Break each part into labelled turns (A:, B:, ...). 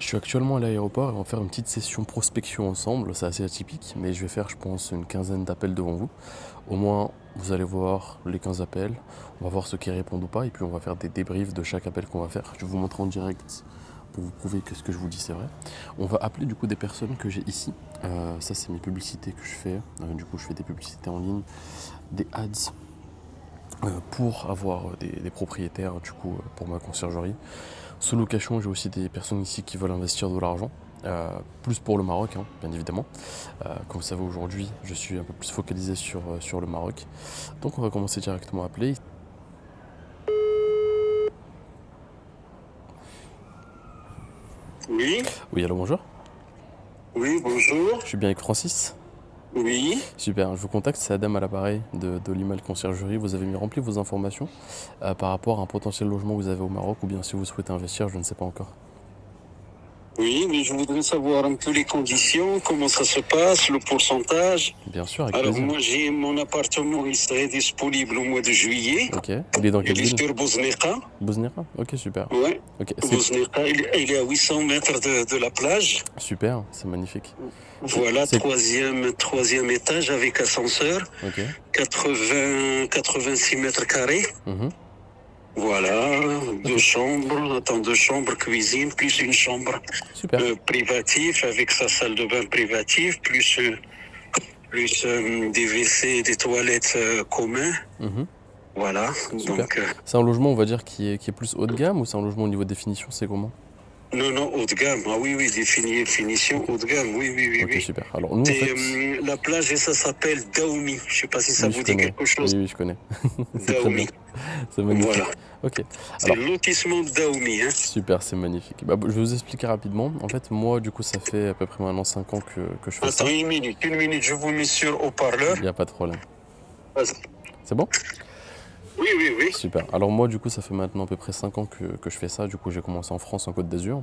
A: Je suis actuellement à l'aéroport et on va faire une petite session prospection ensemble. C'est assez atypique, mais je vais faire, je pense, une quinzaine d'appels devant vous. Au moins, vous allez voir les 15 appels. On va voir ceux qui répondent ou pas. Et puis, on va faire des débriefs de chaque appel qu'on va faire. Je vais vous montrer en direct pour vous prouver que ce que je vous dis, c'est vrai. On va appeler du coup des personnes que j'ai ici. Ça, c'est mes publicités que je fais. Du coup, je fais des publicités en ligne, des ads pour avoir des propriétaires du coup pour ma conciergerie. Sous location, j'ai aussi des personnes ici qui veulent investir de l'argent, plus pour le Maroc, hein, bien évidemment. Comme vous savez, aujourd'hui, je suis un peu plus focalisé sur le Maroc. Donc on va commencer directement à appeler.
B: Oui,
A: Oui, allô, bonjour.
B: oui, bonjour.
A: Je suis bien avec Francis.
B: Oui,
A: Super, je vous contacte, c'est Adam à l'appareil de l'email conciergerie. Vous avez mis rempli vos informations par rapport à un potentiel logement que vous avez au Maroc ou bien si vous souhaitez investir, je ne sais pas encore.
B: oui, mais je voudrais savoir un peu les conditions, comment ça se passe, le pourcentage.
A: Bien sûr, avec
B: Alors
A: plaisir.
B: moi j'ai mon appartement, il serait disponible au mois de juillet.
A: Ok, il est dans quelle
B: Il est
A: ville?
B: sur Bosneka.
A: Bosnera. Ok, super.
B: Ouais.
A: Ok,
B: Bosneka, il est à 800 mètres de la plage.
A: super, c'est magnifique.
B: Voilà,
A: C'est
B: troisième étage avec ascenseur,
A: ok.
B: 86 mètres carrés.
A: Mhm.
B: Voilà, deux
A: Ok.
B: chambres, deux chambres, cuisine, plus une chambre
A: Super.
B: privative avec sa salle de bain privative, plus des WC, des toilettes communs.
A: Mhm.
B: Voilà,
A: Super.
B: donc
A: C'est un logement, on va dire, qui est plus haut de gamme ou c'est un logement au niveau définition, c'est comment?
B: non, haut de gamme. Ah oui, finition
A: Ok.
B: haut de gamme, oui.
A: Ok, super. Alors nous, en
B: C'est
A: fait,
B: la plage et ça s'appelle Daoumi. Je sais pas si ça
A: oui, je
B: vous dit
A: connais.
B: quelque chose.
A: Oui, je connais. C'est très bien.
B: Daoumi.
A: C'est magnifique.
B: Voilà.
A: Ok.
B: C'est
A: Alors,
B: lotissement de Daoumi, hein.
A: super, c'est magnifique. Bah, je vais vous expliquer rapidement. En fait, moi, du coup, ça fait à peu près maintenant 5 ans que je fais ça.
B: Attends, une minute, je vous mets sur haut-parleur.
A: Il n'y a pas de problème.
B: Vas-y.
A: C'est bon?
B: Oui.
A: Super. Alors moi, du coup, ça fait maintenant à peu près 5 ans que je fais ça. Du coup, j'ai commencé en France, en Côte d'Azur,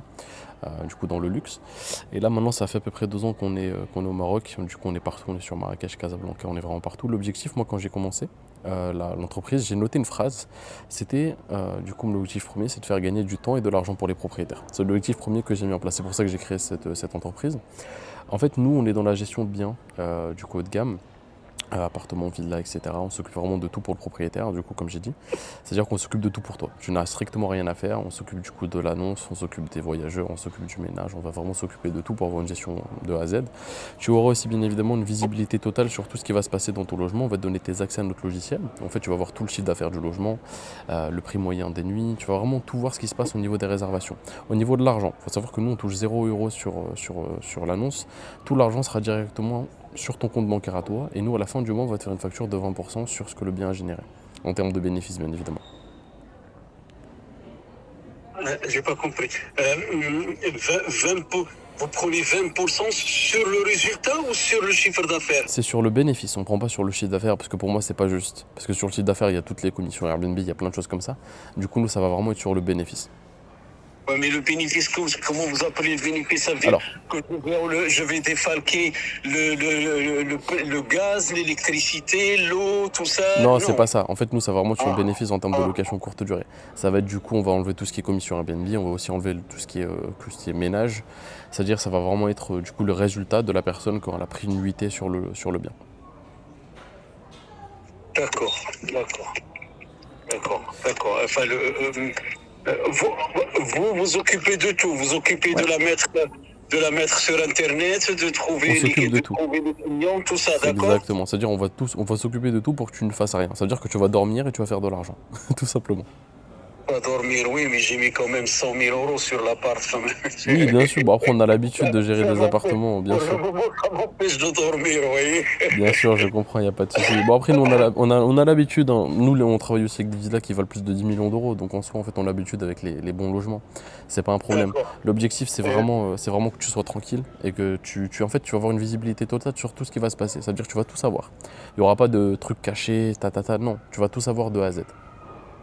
A: du coup dans le luxe. Et là, maintenant, ça fait à peu près 2 ans qu'on est au Maroc. Du coup, on est partout. On est sur Marrakech, Casablanca, on est vraiment partout. L'objectif, moi, quand j'ai commencé l'entreprise, j'ai noté une phrase. C'était, du coup, l'objectif premier, c'est de faire gagner du temps et de l'argent pour les propriétaires. C'est l'objectif premier que j'ai mis en place. C'est pour ça que j'ai créé cette entreprise. En fait, nous, on est dans la gestion de biens, du coup, haut de gamme. Appartement, villa, etc. On s'occupe vraiment de tout pour le propriétaire, du coup, comme j'ai dit. C'est-à-dire qu'on s'occupe de tout pour toi. Tu n'as strictement rien à faire. On s'occupe du coup de l'annonce, on s'occupe des voyageurs, on s'occupe du ménage. On va vraiment s'occuper de tout pour avoir une gestion de A à Z. Tu auras aussi bien évidemment une visibilité totale sur tout ce qui va se passer dans ton logement. On va te donner tes accès à notre logiciel. En fait, tu vas voir tout le chiffre d'affaires du logement, le prix moyen des nuits. Tu vas vraiment tout voir ce qui se passe au niveau des réservations. Au niveau de l'argent, il faut savoir que nous, on touche 0 € sur l'annonce. Tout l'argent sera directement sur ton compte bancaire à toi, et nous à la fin du mois on va te faire une facture de 20% sur ce que le bien a généré, en termes de bénéfices bien évidemment.
B: J'ai pas compris. 20 vous prenez 20% sur le résultat ou sur le chiffre d'affaires?
A: C'est sur le bénéfice, on ne prend pas sur le chiffre d'affaires, parce que pour moi c'est pas juste. Parce que sur le chiffre d'affaires il y a toutes les commissions Airbnb, il y a plein de choses comme ça. Du coup nous ça va vraiment être sur le bénéfice.
B: Ouais, mais le bénéfice, comment vous appelez le bénéfice? Ça veut dire
A: Alors,
B: que je vais défalquer le gaz, l'électricité, l'eau, tout ça?
A: non, c'est
B: Non.
A: pas ça. En fait, nous, ça va vraiment être sur le
B: Ah,
A: bénéfice en termes de
B: ah,
A: location courte durée. Ça va être du coup, on va enlever tout ce qui est commission Airbnb, on va aussi enlever tout ce qui est ménage. C'est-à-dire, ça va vraiment être du coup le résultat de la personne quand elle a pris une nuitée sur le bien.
B: d'accord, d'accord, Enfin, vous occupez de tout. Vous occupez
A: Ouais,
B: de la mettre sur Internet, de
A: on
B: trouver
A: s'occupe de tout.
B: les clients, tout ça, d'accord?
A: Exactement. C'est-à-dire, on va s'occuper de tout pour que tu ne fasses rien. Ça veut dire que tu vas dormir et tu vas faire de l'argent. Tout simplement.
B: Pas dormir, oui, mais j'ai mis quand même 100 000 € sur l'appart.
A: Oui, bien sûr. Bon, après, on a l'habitude de gérer des appartements, bien sûr.
B: Ça m'empêche de dormir, vous voyez.
A: Bien sûr, je comprends, il n'y a pas de souci. Bon, après, nous, on a l'habitude, hein. Nous, on travaille aussi avec des villas qui valent plus de 10 millions d'euros. Donc, en soi, en fait, on a l'habitude avec les bons logements. C'est pas un problème.
B: D'accord.
A: L'objectif, c'est vraiment que tu sois tranquille et que en fait, tu vas avoir une visibilité totale sur tout ce qui va se passer. Ça veut dire que tu vas tout savoir. Il n'y aura pas de trucs cachés, non. Tu vas tout savoir de A à Z.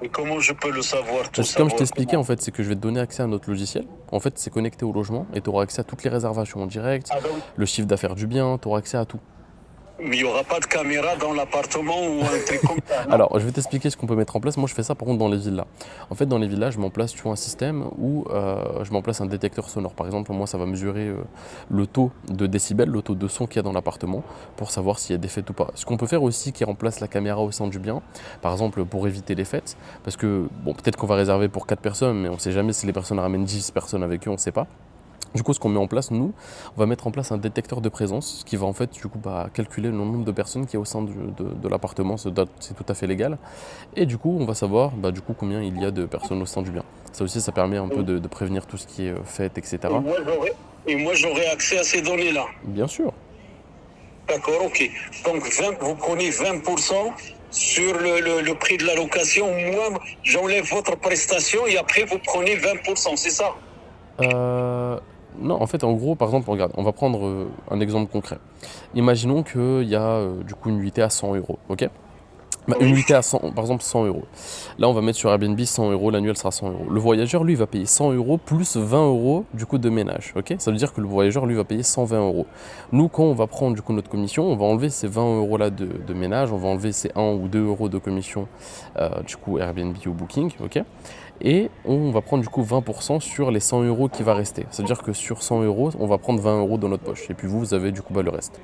B: Mais comment je peux le savoir, tout
A: Parce que comme je
B: savoir?
A: t'expliquais, en fait, c'est que je vais te donner accès à notre logiciel. En fait, c'est connecté au logement et tu auras accès à toutes les réservations en direct,
B: Ah, donc,
A: le chiffre d'affaires du bien, tu auras accès à tout.
B: Mais il n'y aura pas de caméra dans l'appartement ou un truc comme ça. Non.
A: Alors, je vais t'expliquer ce qu'on peut mettre en place. Moi, je fais ça par contre dans les villas. En fait, dans les villas, je mets en place tu vois, un système où je mets en place un détecteur sonore. Par exemple, moi, ça va mesurer le taux de décibels, le taux de son qu'il y a dans l'appartement pour savoir s'il y a des fêtes ou pas. Ce qu'on peut faire aussi qui remplace la caméra au sein du bien, par exemple, pour éviter les fêtes, parce que, bon, peut-être qu'on va réserver pour 4 personnes, mais on ne sait jamais si les personnes ramènent 10 personnes avec eux, on ne sait pas. Du coup, ce qu'on met en place, nous, on va mettre en place un détecteur de présence qui va en fait, du coup, calculer le nombre de personnes qui est au sein de l'appartement. C'est tout à fait légal. Et du coup, on va savoir, du coup, combien il y a de personnes au sein du bien. Ça aussi, ça permet un peu de prévenir tout ce qui est fête,
B: Et
A: etc.
B: moi, j'aurai accès à ces données-là.
A: Bien sûr.
B: D'accord, ok. Donc, vous prenez 20% sur le prix de la location. Moi, j'enlève votre prestation et après, vous prenez 20%, c'est ça?
A: Non, en fait, en gros, par exemple, regarde, on va prendre un exemple concret. Imaginons qu'il y a du coup une nuitée à 100 euros, ok? Une
B: Oui.
A: nuitée à 100, par exemple 100 euros. Là, on va mettre sur Airbnb 100 euros, l'annuel sera 100 euros. Le voyageur, lui, va payer 100 euros plus 20 euros du coup de ménage, ok? Ça veut dire que le voyageur, lui, va payer 120 euros. Nous, quand on va prendre du coup notre commission, on va enlever ces 20 euros là de ménage, on va enlever ces 1 ou 2 euros de commission du coup Airbnb ou Booking, ok? Et on va prendre du coup 20% sur les 100 euros qui va rester. Ça veut dire que sur 100 euros, on va prendre 20 euros dans notre poche. Et puis vous avez du coup le reste.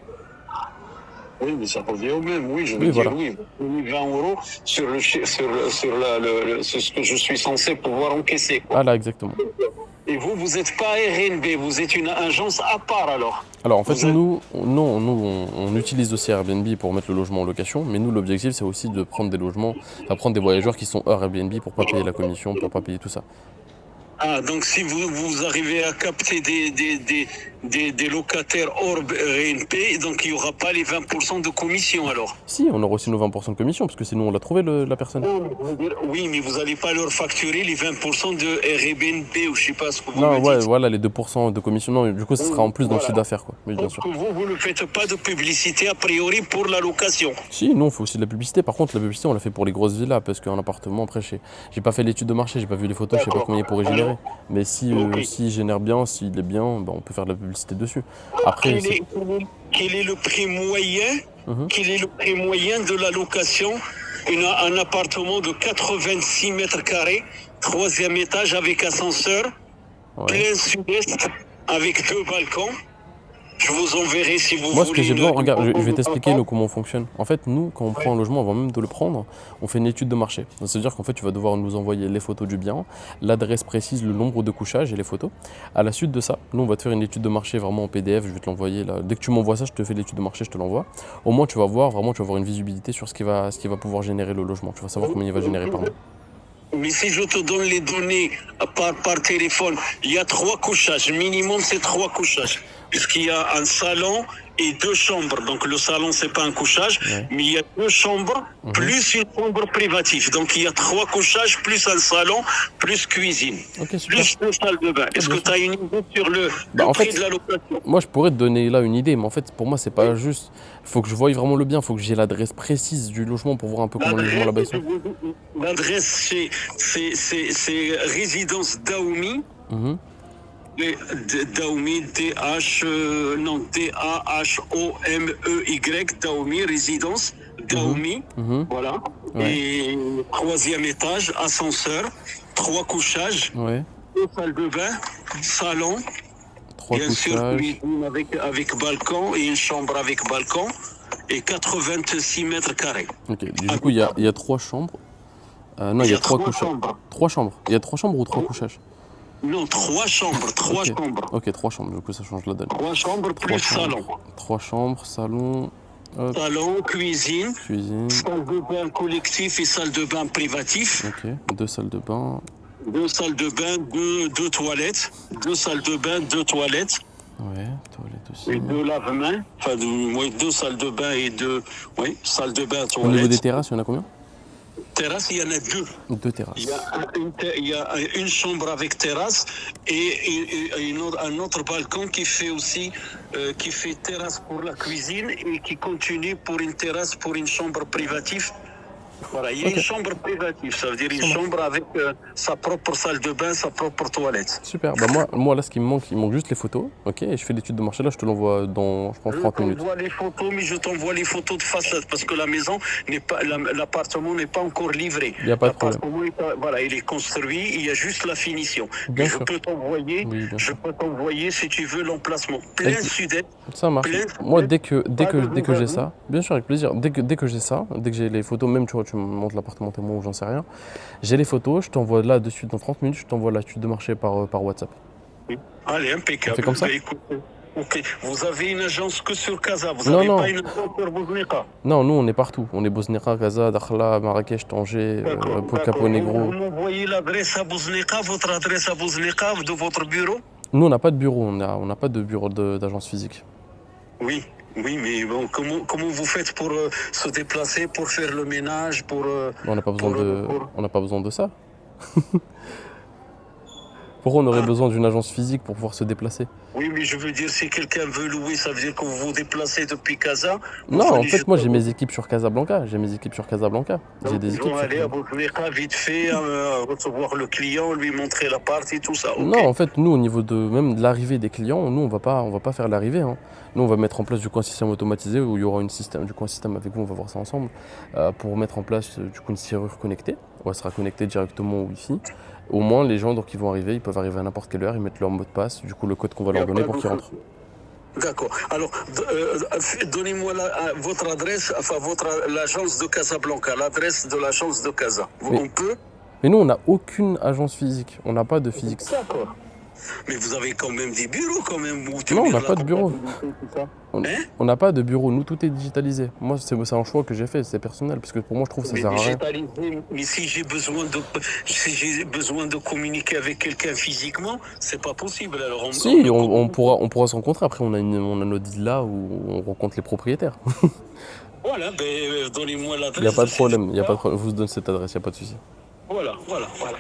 B: Oui, mais ça revient au même. Oui, je veux
A: Oui,
B: dire
A: voilà.
B: oui. 20 euros sur sur ce que je suis censé pouvoir encaisser, quoi.
A: Ah là, exactement.
B: Et vous n'êtes pas Airbnb, vous êtes une agence à part alors.
A: Alors en fait,
B: Vous êtes-
A: on utilise aussi Airbnb pour mettre le logement en location, mais nous, l'objectif, c'est aussi de prendre des logements, enfin prendre des voyageurs qui sont hors Airbnb pour pas payer la commission, pour pas payer tout ça.
B: Ah, donc si vous arrivez à capter des locataires hors RNP, donc il n'y aura pas les 20% de commission alors.
A: Si, on aura aussi nos 20% de commission, parce que c'est nous, on l'a trouvé, la personne.
B: Oui, mais vous n'allez pas leur facturer les 20% de Airbnb ou je sais pas ce que vous
A: Non,
B: me
A: ouais,
B: dites.
A: voilà, les 2% de commission, non, du coup, ça sera en plus dans le chiffre d'affaires, quoi. Oui, bien sûr.
B: Donc vous ne faites pas de publicité a priori pour la location.
A: Si, non, il faut aussi de la publicité. Par contre, la publicité, on l'a fait pour les grosses villas, parce qu'un appartement, après, j'ai pas fait l'étude de marché, j'ai pas vu les photos, je sais pas
B: D'accord.
A: combien il pourrait générer. Mais si,
B: Ok.
A: s'il génère bien, s'il est bien, on peut faire de la publicité dessus. Après,
B: Quel est le prix moyen
A: Mhm.
B: Quel est le prix moyen de la location un appartement de 86 mètres carrés, troisième étage avec ascenseur,
A: Ouais.
B: plein sud-est, avec 2 balcons. Je vous enverrai si vous
A: Moi, ce
B: voulez.
A: que j'ai besoin, regarde, je vais t'expliquer
B: ensemble.
A: comment on fonctionne. En fait, nous, quand on prend un logement, avant même de le prendre, on fait une étude de marché. Donc, ça veut dire qu'en fait, tu vas devoir nous envoyer les photos du bien, l'adresse précise, le nombre de couchages et les photos. À la suite de ça, nous, on va te faire une étude de marché vraiment en PDF. Je vais te l'envoyer là. Dès que tu m'envoies ça, je te fais l'étude de marché, je te l'envoie. Au moins, tu vas voir, vraiment, tu vas avoir une visibilité sur ce qui va pouvoir générer le logement. Tu vas savoir combien il va générer par mois.
B: Mais si je te donne les données par téléphone, il y a 3 couchages. Minimum, c'est 3 couchages. Puisqu'il y a un salon et 2 chambres. Donc le salon, c'est pas un couchage,
A: Ouais.
B: mais il y a 2 chambres plus une chambre privative. Donc il y a 3 couchages plus un salon plus cuisine.
A: Ok, super.
B: Plus 2 salles de bain. Est-ce
A: bien
B: que tu as une idée sur le
A: en
B: prix
A: fait,
B: de la location?
A: Moi, je pourrais te donner là une idée, mais en fait, pour moi, c'est pas juste. Il faut que je voie vraiment le bien, il faut que j'ai l'adresse précise du logement pour voir un peu comment les logements là-bas ils sont.
B: L'adresse, c'est résidence Daoumi.
A: Mhm.
B: Daoumi, D-A-H-O-M-E-Y, Daoumi, résidence, Daoumi,
A: Mhm.
B: voilà.
A: Ouais.
B: Et 3e étage, ascenseur, 3 couchages,
A: Ouais.
B: 2 salles de bain, salon,
A: 3
B: bien sûr,
A: couchages.
B: cuisine avec balcon et une chambre avec balcon, et 86 mètres carrés.
A: Ok. Du coup, il y a 3 chambres. Non, il y a 3 couchages.
B: chambres.
A: 3 chambres. Il y a 3 chambres ou 3 couchages?
B: Non, 3 chambres, 3
A: Ok.
B: chambres.
A: Ok, 3 chambres. Du coup, ça change la donne.
B: 3 chambres
A: 3
B: plus
A: chambres.
B: salon.
A: 3 chambres, salon, hop,
B: Salon, cuisine,
A: cuisine.
B: salle de bain collectif et salle de bain privatif.
A: Ok. 2 salles de bain.
B: 2 salles de bain, 2 toilettes. 2 salles de bain, 2 toilettes.
A: Ouais. Toilette aussi.
B: Et 2 lave-mains. Enfin, 2 salles de bain et 2 salles de bain,
A: Au niveau des
B: toilettes.
A: terrasses, il y en a combien?
B: Terrasse, il y en a 2.
A: 2 terrasses.
B: Il y a une chambre avec terrasse et un autre balcon qui fait aussi qui fait terrasse pour la cuisine et qui continue pour une terrasse pour une chambre privative Voilà, il y a
A: Ok,
B: une chambre privative, ça veut dire une
A: ça marche.
B: chambre avec sa propre salle de bain, sa propre toilette.
A: Super. Bah moi là, ce qui me manque, il manque juste les photos. Ok, et je fais l'étude de marché. Là, je te l'envoie dans, je pense,
B: Je
A: 30 minutes.
B: t'envoie les photos, mais je t'envoie les photos de façade parce que la maison n'est pas, l'appartement n'est pas encore livré.
A: Il n'y a pas de problème.
B: L'appartement voilà, il est construit, il y a juste la finition. Mais
A: Bien sûr. Oui, bien
B: je
A: sûr.
B: peux t'envoyer si tu veux l'emplacement.
A: Avec
B: Plein sud-est,
A: Ça marche.
B: plein
A: Moi,
B: sud-est, pas de
A: dès que j'ai
B: réserve.
A: ça, bien sûr, avec plaisir. Dès que j'ai ça, dès que j'ai les photos, même tu vois, tu me montres l'appartement témoin ou j'en sais rien. J'ai les photos, je t'envoie là de suite dans 30 minutes, je t'envoie l'étude de marché par WhatsApp.
B: Allez,
A: On fait
B: impeccable.
A: comme ça?
B: Ben, écoutez, ok, vous avez une agence que sur Casa, vous
A: Non,
B: n'avez
A: non.
B: pas une agence sur Bouznika.
A: Non, nous, on est partout. On est Bosnira, Gaza, Dakhla, Marrakech, Tanger,
B: D'accord,
A: Capo
B: d'accord. Vous
A: Negro.
B: m'envoyez l'adresse à Bouznika, votre adresse à Bouznika de votre bureau?
A: Nous, on n'a pas de bureau, on n'a pas de bureau d'agence physique.
B: Oui, oui, mais bon, comment vous faites pour se déplacer, pour faire le ménage,
A: On n'a pas besoin
B: pour-
A: on n'a pas besoin de ça. Pourquoi on aurait
B: Ah,
A: besoin d'une agence physique pour pouvoir se déplacer?
B: oui, mais je veux dire, si quelqu'un veut louer, ça veut dire que vous vous déplacez depuis Casa, vous
A: Non, en
B: venez
A: fait,
B: juste
A: moi,
B: à
A: j'ai
B: vous.
A: mes équipes sur Casablanca. J'ai mes équipes sur Casablanca. J'ai
B: Donc,
A: des
B: ils
A: équipes
B: vont
A: sur
B: aller à
A: Casablanca.
B: Bouznika vite fait, recevoir le client, lui montrer l'appart et tout ça,
A: Non,
B: ok?
A: en fait, nous, au niveau de même de l'arrivée des clients, nous, on va pas faire l'arrivée, hein. Nous, on va mettre en place du coup un système automatisé où il y aura du coup, un système avec vous, on va voir ça ensemble, pour mettre en place du coup une serrure connectée. Où elle sera connectée directement au Wi-Fi. Au moins, les gens, donc, ils vont arriver, ils peuvent arriver à n'importe quelle heure, ils mettent leur mot de passe, du coup, le code qu'on va
B: Il n'y
A: leur
B: a
A: donner
B: pas
A: pour
B: de
A: qu'ils rentrent.
B: souci. D'accord. Alors, donnez-moi votre adresse, enfin l'agence de Casablanca, l'adresse de l'agence de Casa.
A: Mais,
B: On peut?
A: mais nous, on n'a aucune agence physique. On n'a pas de physique.
B: D'accord. Mais vous avez quand même des bureaux, quand même, où
A: Non, on
B: tenir
A: n'a
B: la
A: pas de bureau.
B: comptabilité, tout ça.
A: On
B: Hein?
A: on n'a pas de bureau. Nous, tout est digitalisé. Moi, c'est un choix que j'ai fait, c'est personnel, parce que pour moi, je trouve que ça
B: Mais
A: sert à rien.
B: digitalisé, mais si j'ai besoin de communiquer avec quelqu'un physiquement, c'est pas possible. Alors on
A: Si,
B: ne communique pas.
A: on pourra se rencontrer. Après, on a notre villa où on rencontre les propriétaires.
B: Voilà, ben, donnez-moi
A: Il n'y a
B: l'adresse
A: pas
B: de
A: de
B: cette
A: problème. Il y a pas de
B: villa.
A: problème. Je vous donne cette adresse, il n'y a pas de souci.
B: Voilà,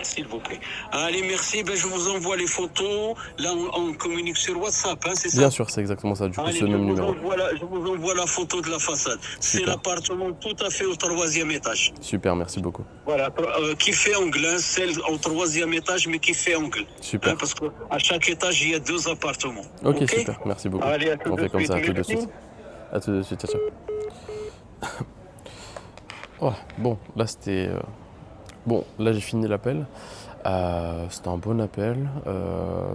B: s'il vous plaît. Allez, merci. Ben, je vous envoie les photos. Là, on communique sur WhatsApp, hein, c'est
A: Bien
B: ça?
A: sûr, c'est exactement ça. Du coup,
B: Allez,
A: ce même numéro.
B: je vous envoie la photo de la façade. C'est
A: Super.
B: l'appartement tout à fait au troisième étage.
A: Super, merci beaucoup.
B: Voilà, qui fait angle, hein, celle au troisième étage, mais qui fait angle.
A: Super.
B: Hein, parce qu'à chaque étage, il y a 2 appartements.
A: Ok,
B: Ok?
A: super. Merci beaucoup.
B: Allez, à tout
A: On
B: de
A: fait comme
B: suite.
A: ça, à tout de
B: Merci.
A: suite. À tout de suite, ciao, ciao. Voilà. Bon, là, c'était. Bon, là, j'ai fini l'appel. C'était un bon appel.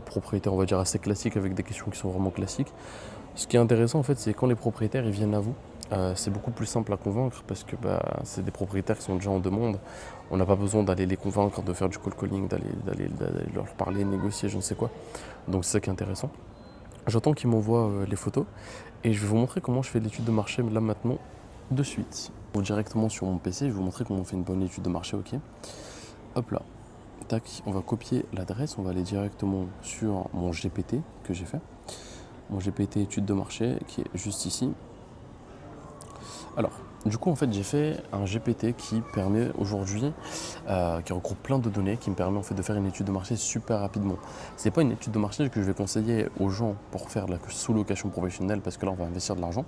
A: Propriétaire, on va dire, assez classique avec des questions qui sont vraiment classiques. Ce qui est intéressant, en fait, c'est quand les propriétaires ils viennent à vous, c'est beaucoup plus simple à convaincre parce que bah, c'est des propriétaires qui sont déjà en demande. On n'a pas besoin d'aller les convaincre, de faire du call calling, d'aller leur parler, négocier, je ne sais quoi. Donc c'est ça qui est intéressant. J'attends qu'ils m'envoient les photos et je vais vous montrer comment je fais l'étude de marché là maintenant, de suite. Donc, directement sur mon PC, je vais vous montrer comment on fait une bonne étude de marché, ok. Hop là, tac, on va copier l'adresse, on va aller directement sur mon GPT que j'ai fait. Mon GPT étude de marché qui est juste ici. Alors, du coup, en fait, j'ai fait un GPT qui permet aujourd'hui, qui regroupe plein de données, qui me permet en fait de faire une étude de marché super rapidement. C'est pas une étude de marché que je vais conseiller aux gens pour faire de la sous-location professionnelle, parce que là, on va investir de l'argent.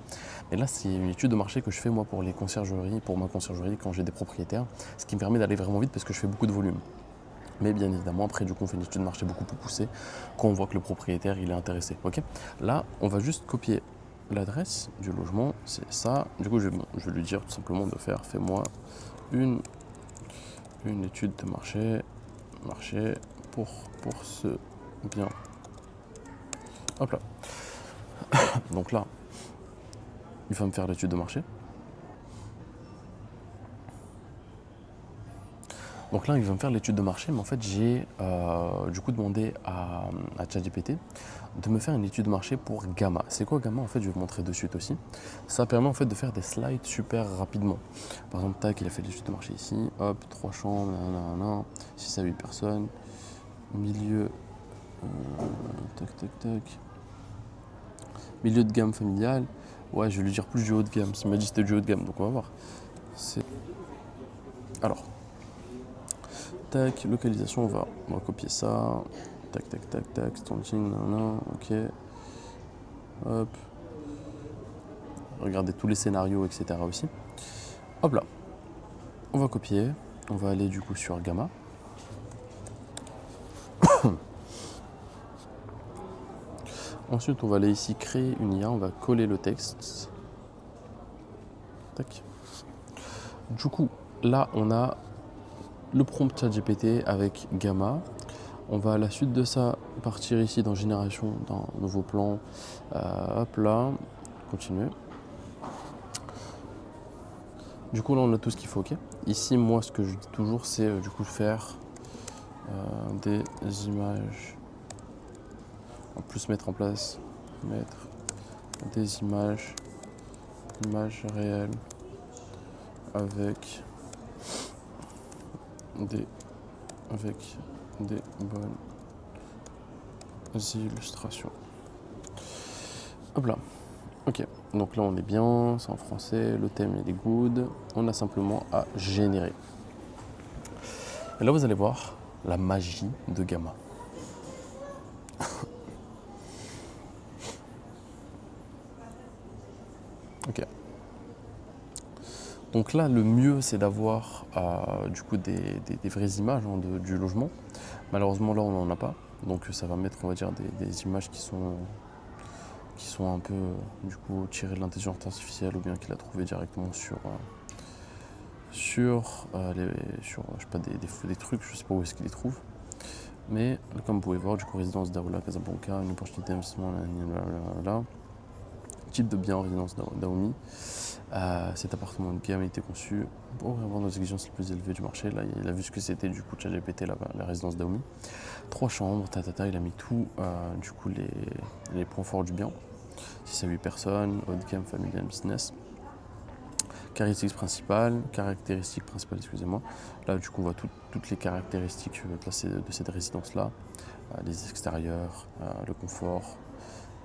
A: Mais là, c'est une étude de marché que je fais moi pour les conciergeries, pour ma conciergerie quand j'ai des propriétaires, ce qui me permet d'aller vraiment vite parce que je fais beaucoup de volume. Mais bien évidemment, après, du coup, on fait une étude de marché beaucoup plus poussée quand on voit que le propriétaire il est intéressé. Ok. Là, on va juste copier l'adresse du logement, c'est ça. Du coup, je vais lui dire tout simplement de faire fais-moi une étude de marché pour ce bien. Hop là. Donc là, il va me faire l'étude de marché. Donc là, il va me faire l'étude de marché, mais en fait, j'ai du coup demandé à ChatGPT de me faire une étude de marché pour Gamma. C'est quoi Gamma? En fait, je vais vous montrer de suite aussi. Ça permet en fait de faire des slides super rapidement. Par exemple, tac, il a fait l'étude de marché ici. Hop, 3 chambres, 6 à 8 personnes. Milieu, tac, tac, tac. Milieu de gamme familial. Ouais, je vais lui dire plus du haut de gamme. Il m'a dit que c'était du haut de gamme, donc on va voir. Alors. Tac, localisation, on va copier ça. Tac, tac, tac, tac, staging, ok. Hop. Regardez tous les scénarios, etc. aussi. Hop là. On va copier, on va aller du coup sur Gamma. Ensuite, on va aller ici créer une IA, on va coller le texte. Tac. Du coup, là, on a le prompt ChatGPT avec Gamma. On va à la suite de ça partir ici dans Génération, dans Nouveau plan. Hop là, continuer. Du coup, là, on a tout ce qu'il faut, ok. Ici, moi, ce que je dis toujours, c'est du coup faire des images. En plus, mettre des images réelles avec des bonnes illustrations. Hop là. Ok, donc là on est bien, c'est en français, le thème il est good, on a simplement à générer. Et là vous allez voir la magie de Gamma. Ok. Donc là le mieux c'est d'avoir du coup des vraies images du logement. Malheureusement là on n'en a pas, donc ça va mettre on va dire des images qui sont un peu du coup tirées de l'intelligence artificielle ou bien qu'il a trouvé directement sur je sais pas des trucs, je sais pas où est-ce qu'il les trouve. Mais comme vous pouvez voir, du coup résidence d'Aola, Casablanca, une opportunité d'investissement, là. Type de bien, résidence d'Aomi. Cet appartement de gamme a été conçu pour répondre aux exigences les plus élevées du marché. Là, il a vu ce que c'était du coup ChatGPT, la résidence d'Aomi. 3 chambres, il a mis tout, du coup les points forts du bien. 6 à 8 personnes, haut de gamme, familial, business. Caractéristiques principales, excusez-moi. Là, du coup, on voit toutes les caractéristiques de cette résidence-là. Les extérieurs, le confort,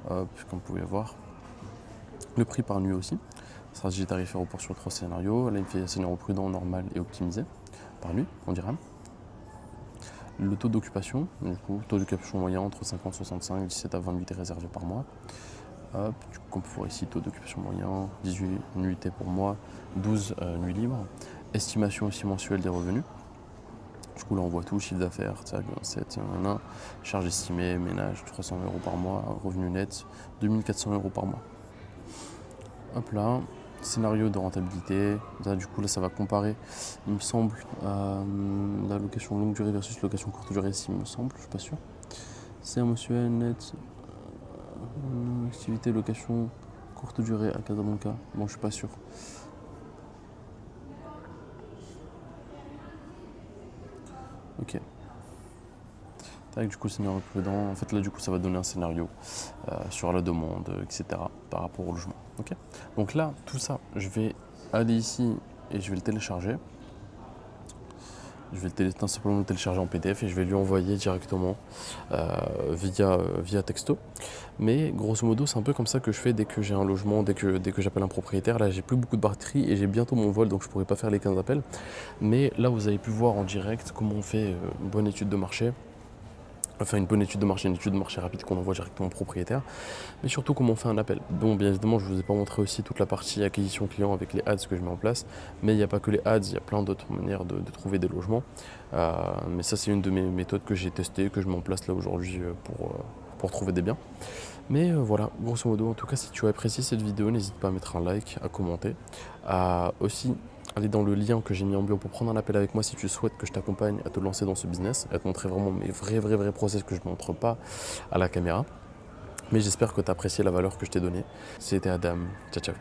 A: hop, comme vous pouvez voir. Le prix par nuit aussi. Stratégie tarifaire au port sur 3 scénarios. Là, il fait scénario prudent, normal et optimisé par nuit, on dirait. Le taux d'occupation, du coup, taux d'occupation moyen entre 50 et 65, 17 à 28 est réservé par mois. Hop, comme vous voyez ici, taux d'occupation moyen, 18 nuitées pour mois, 12 nuits libres. Estimation aussi mensuelle des revenus. Du coup là on voit tout, chiffre d'affaires, 7, charge estimée, ménage 300 € par mois, revenu net 2400 € par mois. Hop là, scénario de rentabilité, là, du coup là ça va comparer, il me semble, la location longue durée versus location courte durée, il me semble, je suis pas sûr. C'est un mensuel net. Activité location courte durée à Casablanca. Bon, je suis pas sûr. Ok. Tac, du coup, scénario prudent. En fait, là, du coup, ça va donner un scénario sur la demande, etc. par rapport au logement. Ok. Donc là, tout ça, je vais aller ici et je vais le télécharger. Je vais simplement le télécharger en PDF et je vais lui envoyer directement via texto. Mais grosso modo, c'est un peu comme ça que je fais dès que j'ai un logement, dès que j'appelle un propriétaire. Là, j'ai plus beaucoup de batterie et j'ai bientôt mon vol, donc je pourrai pas faire les 15 appels. Mais là, vous avez pu voir en direct comment on fait une bonne étude de marché. Enfin, une étude de marché rapide qu'on envoie directement au propriétaire, mais surtout comment on fait un appel. Bon, bien évidemment, je ne vous ai pas montré aussi toute la partie acquisition client avec les ads que je mets en place, mais il n'y a pas que les ads, il y a plein d'autres manières de trouver des logements. Mais ça, c'est une de mes méthodes que j'ai testées, que je mets en place là aujourd'hui pour trouver des biens. Mais voilà, grosso modo, en tout cas, si tu as apprécié cette vidéo, n'hésite pas à mettre un like, à commenter, à aussi aller dans le lien que j'ai mis en bio pour prendre un appel avec moi si tu souhaites que je t'accompagne à te lancer dans ce business, à te montrer vraiment mes vrais process que je ne montre pas à la caméra. Mais j'espère que tu as apprécié la valeur que je t'ai donnée. C'était Adam, ciao ciao.